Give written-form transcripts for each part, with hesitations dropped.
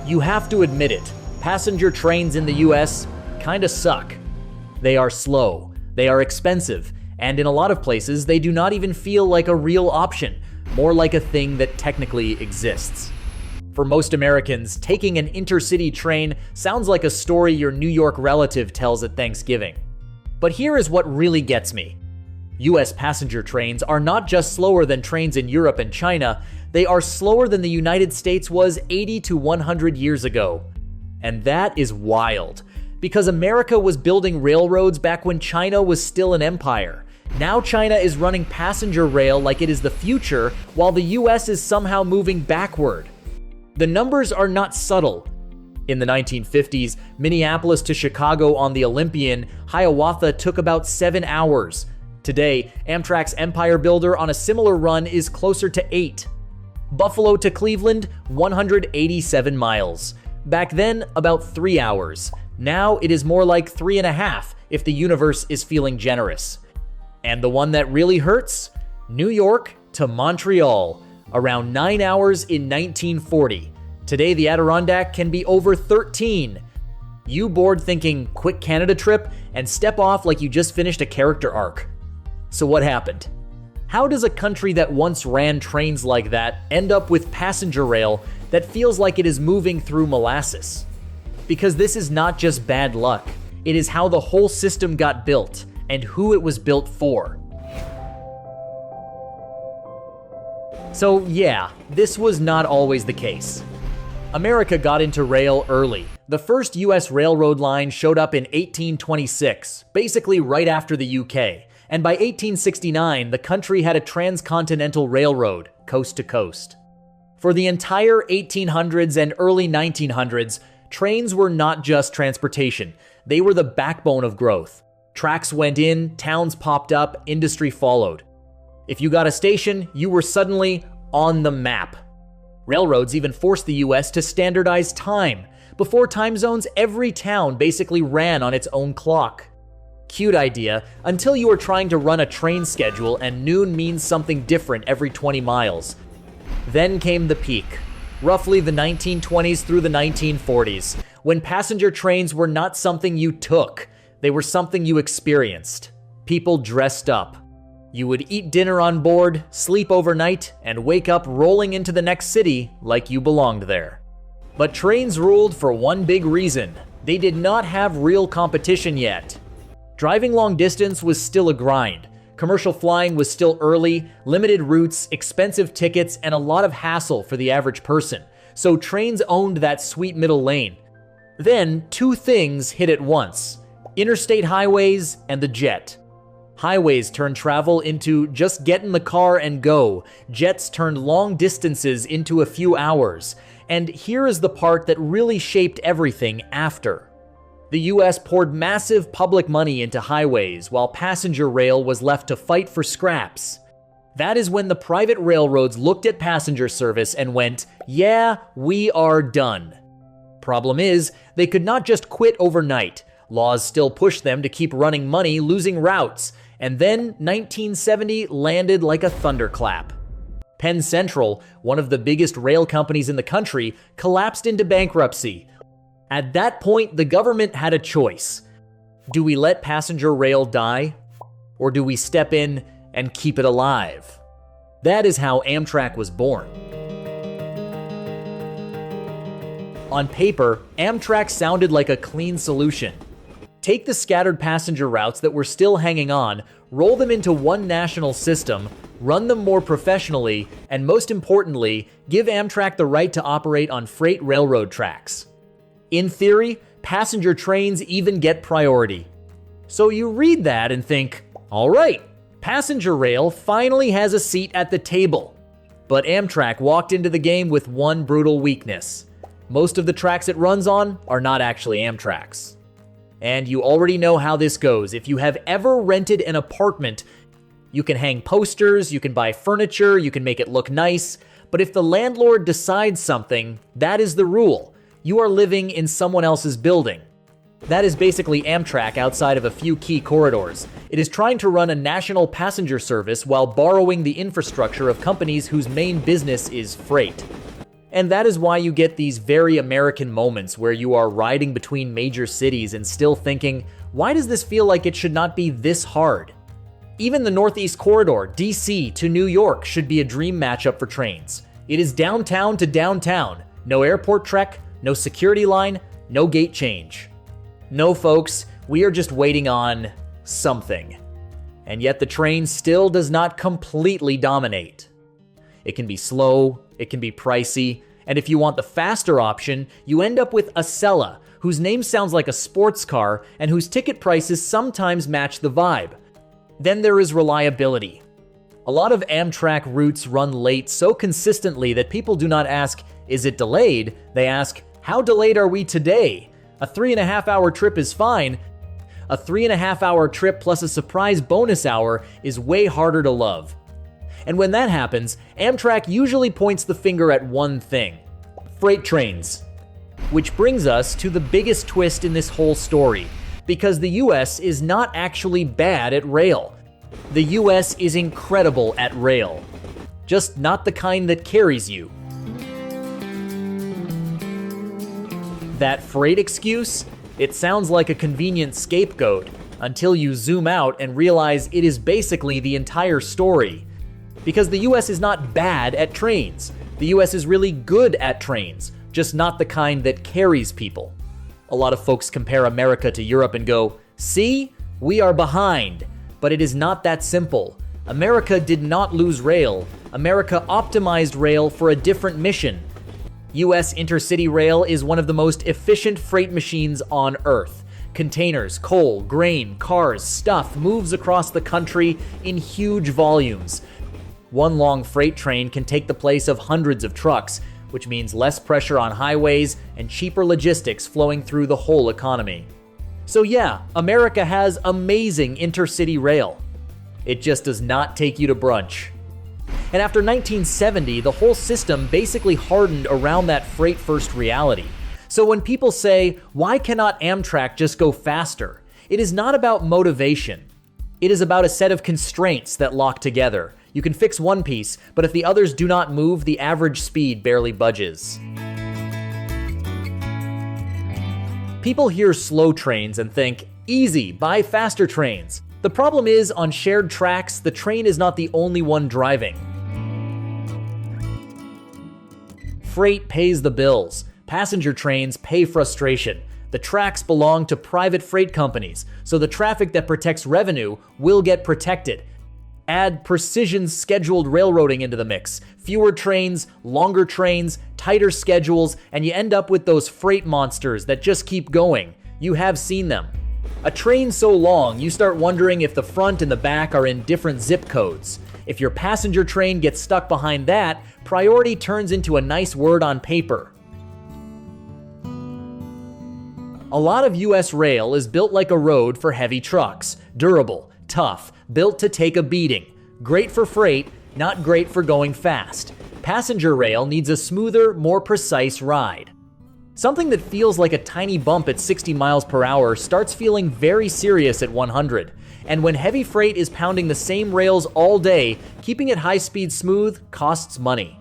You have to admit it, passenger trains in the US kinda suck. They are slow, they are expensive, and in a lot of places they do not even feel like a real option, more like a thing that technically exists. For most Americans, taking an intercity train sounds like a story your New York relative tells at Thanksgiving. But here is what really gets me. US passenger trains are not just slower than trains in Europe and China, they are slower than the United States was 80 to 100 years ago. And that is wild, because America was building railroads back when China was still an empire. Now China is running passenger rail like it is the future, while the US is somehow moving backward. The numbers are not subtle. In the 1950s, Minneapolis to Chicago on the Olympian, Hiawatha took about 7 hours. Today, Amtrak's Empire Builder on a similar run is closer to 8. Buffalo to Cleveland, 187 miles. Back then, about 3 hours. Now it is more like 3.5 if the universe is feeling generous. And the one that really hurts? New York to Montreal, around 9 hours in 1940. Today, the Adirondack can be over 13. You bored thinking quick Canada trip and step off like you just finished a character arc. So what happened? How does a country that once ran trains like that end up with passenger rail that feels like it is moving through molasses? Because this is not just bad luck, it is how the whole system got built and who it was built for. So yeah, this was not always the case. America got into rail early. The first US railroad line showed up in 1826, basically right after the UK. And by 1869, the country had a transcontinental railroad, coast to coast. For the entire 1800s and early 1900s, trains were not just transportation. They were the backbone of growth. Tracks went in, towns popped up, industry followed. If you got a station, you were suddenly on the map. Railroads even forced the US to standardize time. Before time zones, every town basically ran on its own clock. Cute idea, until you are trying to run a train schedule and noon means something different every 20 miles. Then came the peak, roughly the 1920s through the 1940s, when passenger trains were not something you took, they were something you experienced. People dressed up. You would eat dinner on board, sleep overnight, and wake up rolling into the next city like you belonged there. But trains ruled for one big reason. They did not have real competition yet. Driving long distance was still a grind. Commercial flying was still early, limited routes, expensive tickets, and a lot of hassle for the average person. So trains owned that sweet middle lane. Then, two things hit at once: interstate highways and the jet. Highways turned travel into just get in the car and go. Jets turned long distances into a few hours. And here is the part that really shaped everything after. The US poured massive public money into highways while passenger rail was left to fight for scraps. That is when the private railroads looked at passenger service and went, yeah, we are done. Problem is, they could not just quit overnight. Laws still pushed them to keep running money, losing routes. And then 1970 landed like a thunderclap. Penn Central, one of the biggest rail companies in the country, collapsed into bankruptcy. At that point, the government had a choice. Do we let passenger rail die? Or do we step in and keep it alive? That is how Amtrak was born. On paper, Amtrak sounded like a clean solution. Take the scattered passenger routes that were still hanging on, roll them into one national system, run them more professionally, and most importantly, give Amtrak the right to operate on freight railroad tracks. In theory, passenger trains even get priority. So you read that and think, all right, passenger rail finally has a seat at the table. But Amtrak walked into the game with one brutal weakness. Most of the tracks it runs on are not actually Amtrak's. And you already know how this goes. If you have ever rented an apartment, you can hang posters, you can buy furniture, you can make it look nice, but if the landlord decides something, that is the rule. You are living in someone else's building. That is basically Amtrak outside of a few key corridors. It is trying to run a national passenger service while borrowing the infrastructure of companies whose main business is freight. And that is why you get these very American moments where you are riding between major cities and still thinking, why does this feel like it should not be this hard? Even the Northeast Corridor, DC to New York, should be a dream matchup for trains. It is downtown to downtown. No airport trek, no security line, no gate change. No, folks, we are just waiting on something. And yet the train still does not completely dominate. It can be slow, it can be pricey, and if you want the faster option, you end up with Acela, whose name sounds like a sports car and whose ticket prices sometimes match the vibe. Then there is reliability. A lot of Amtrak routes run late so consistently that people do not ask, is it delayed? They ask, how delayed are we today? A 3.5-hour trip is fine. A 3.5-hour trip plus a surprise bonus hour is way harder to love. And when that happens, Amtrak usually points the finger at one thing: freight trains. Which brings us to the biggest twist in this whole story, because the US is not actually bad at rail. The US is incredible at rail, just not the kind that carries you. That freight excuse? It sounds like a convenient scapegoat until you zoom out and realize it is basically the entire story. Because the US is not bad at trains. The US is really good at trains, just not the kind that carries people. A lot of folks compare America to Europe and go, see, we are behind. But it is not that simple. America did not lose rail. America optimized rail for a different mission. US intercity rail is one of the most efficient freight machines on Earth. Containers, coal, grain, cars, stuff moves across the country in huge volumes. One long freight train can take the place of hundreds of trucks, which means less pressure on highways and cheaper logistics flowing through the whole economy. So yeah, America has amazing intercity rail. It just does not take you to brunch. And after 1970, the whole system basically hardened around that freight-first reality. So when people say, why cannot Amtrak just go faster? It is not about motivation. It is about a set of constraints that lock together. You can fix one piece, but if the others do not move, the average speed barely budges. People hear slow trains and think, easy, buy faster trains. The problem is, on shared tracks, the train is not the only one driving. Freight pays the bills. Passenger trains pay frustration. The tracks belong to private freight companies, so the traffic that protects revenue will get protected. Add precision scheduled railroading into the mix. Fewer trains, longer trains, tighter schedules, and you end up with those freight monsters that just keep going. You have seen them. A train so long, you start wondering if the front and the back are in different zip codes. If your passenger train gets stuck behind that, priority turns into a nice word on paper. A lot of US rail is built like a road for heavy trucks. Durable, tough, built to take a beating. Great for freight, not great for going fast. Passenger rail needs a smoother, more precise ride. Something that feels like a tiny bump at 60 miles per hour starts feeling very serious at 100. And when heavy freight is pounding the same rails all day, keeping it high-speed smooth costs money.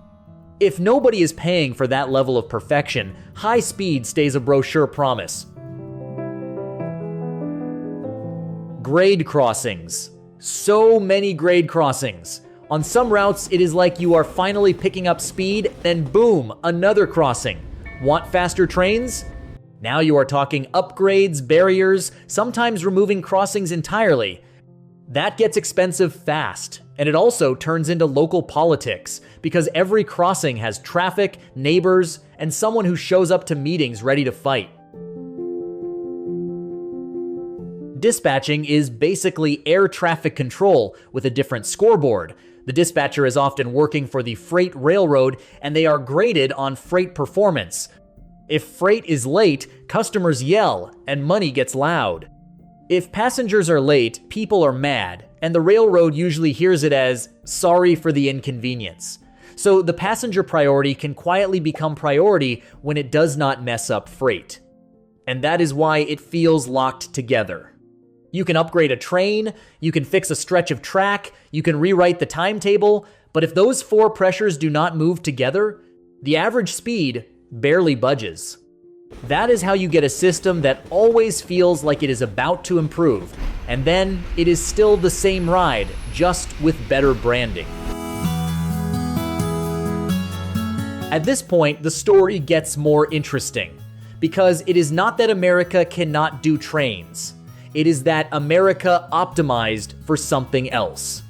If nobody is paying for that level of perfection, high speed stays a brochure promise. Grade crossings. So many grade crossings. On some routes, it is like you are finally picking up speed, then boom, another crossing. Want faster trains? Now you are talking upgrades, barriers, sometimes removing crossings entirely. That gets expensive fast, and it also turns into local politics, because every crossing has traffic, neighbors, and someone who shows up to meetings ready to fight. Dispatching is basically air traffic control with a different scoreboard. The dispatcher is often working for the freight railroad, and they are graded on freight performance. If freight is late, customers yell, and money gets loud. If passengers are late, people are mad, and the railroad usually hears it as, sorry for the inconvenience. So the passenger priority can quietly become priority when it does not mess up freight. And that is why it feels locked together. You can upgrade a train, you can fix a stretch of track, you can rewrite the timetable, but if those four pressures do not move together, The average speed barely budges. That is how you get a system that always feels like it is about to improve, and then it is still the same ride, just with better branding. At this point, the story gets more interesting, because it is not that America cannot do trains. It is that America optimized for something else.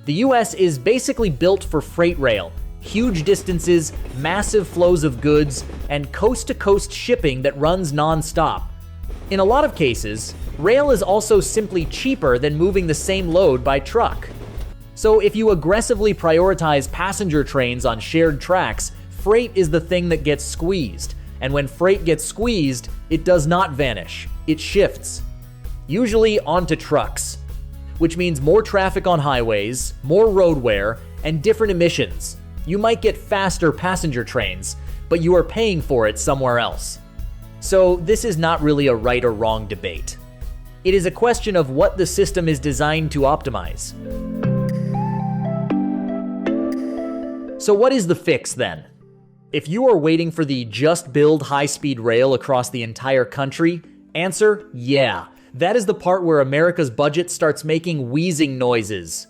The US is basically built for freight rail, huge distances, massive flows of goods, and coast-to-coast shipping that runs non-stop. In a lot of cases, rail is also simply cheaper than moving the same load by truck. So if you aggressively prioritize passenger trains on shared tracks, freight is the thing that gets squeezed. And when freight gets squeezed, it does not vanish, it shifts. Usually onto trucks, which means more traffic on highways, more road wear, and different emissions. You might get faster passenger trains, but you are paying for it somewhere else. So this is not really a right or wrong debate. It is a question of what the system is designed to optimize. So what is the fix then? If you are waiting for the just build high-speed rail across the entire country, answer, yeah. That is the part where America's budget starts making wheezing noises.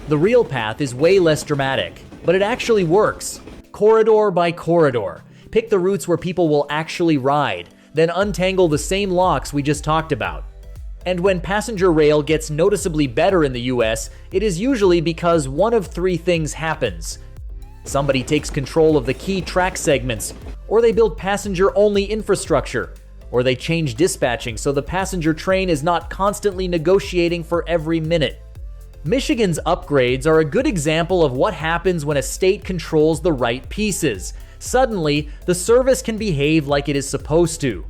The real path is way less dramatic, but it actually works. Corridor by corridor. Pick the routes where people will actually ride, then untangle the same locks we just talked about. And when passenger rail gets noticeably better in the US, it is usually because one of three things happens. Somebody takes control of the key track segments, or they build passenger-only infrastructure, or they change dispatching so the passenger train is not constantly negotiating for every minute. Michigan's upgrades are a good example of what happens when a state controls the right pieces. Suddenly, the service can behave like it is supposed to.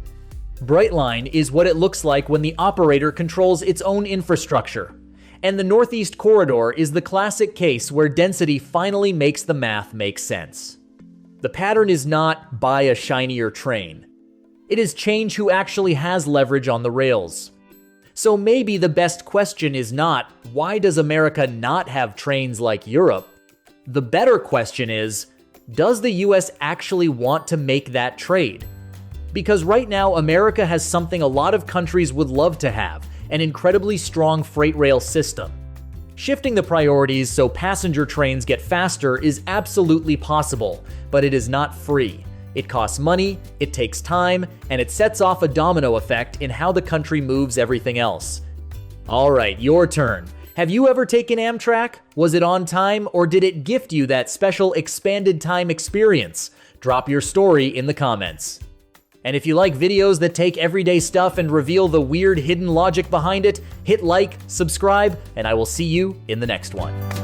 Brightline is what it looks like when the operator controls its own infrastructure. And the Northeast Corridor is the classic case where density finally makes the math make sense. The pattern is not buy a shinier train. It is change who actually has leverage on the rails. So maybe the best question is not, why does America not have trains like Europe? The better question is, does the US actually want to make that trade? Because right now, America has something a lot of countries would love to have, an incredibly strong freight rail system. Shifting the priorities so passenger trains get faster is absolutely possible, but it is not free. It costs money, it takes time, and it sets off a domino effect in how the country moves everything else. All right, your turn. Have you ever taken Amtrak? Was it on time, or did it gift you that special expanded time experience? Drop your story in the comments. And if you like videos that take everyday stuff and reveal the weird hidden logic behind it, hit like, subscribe, and I will see you in the next one.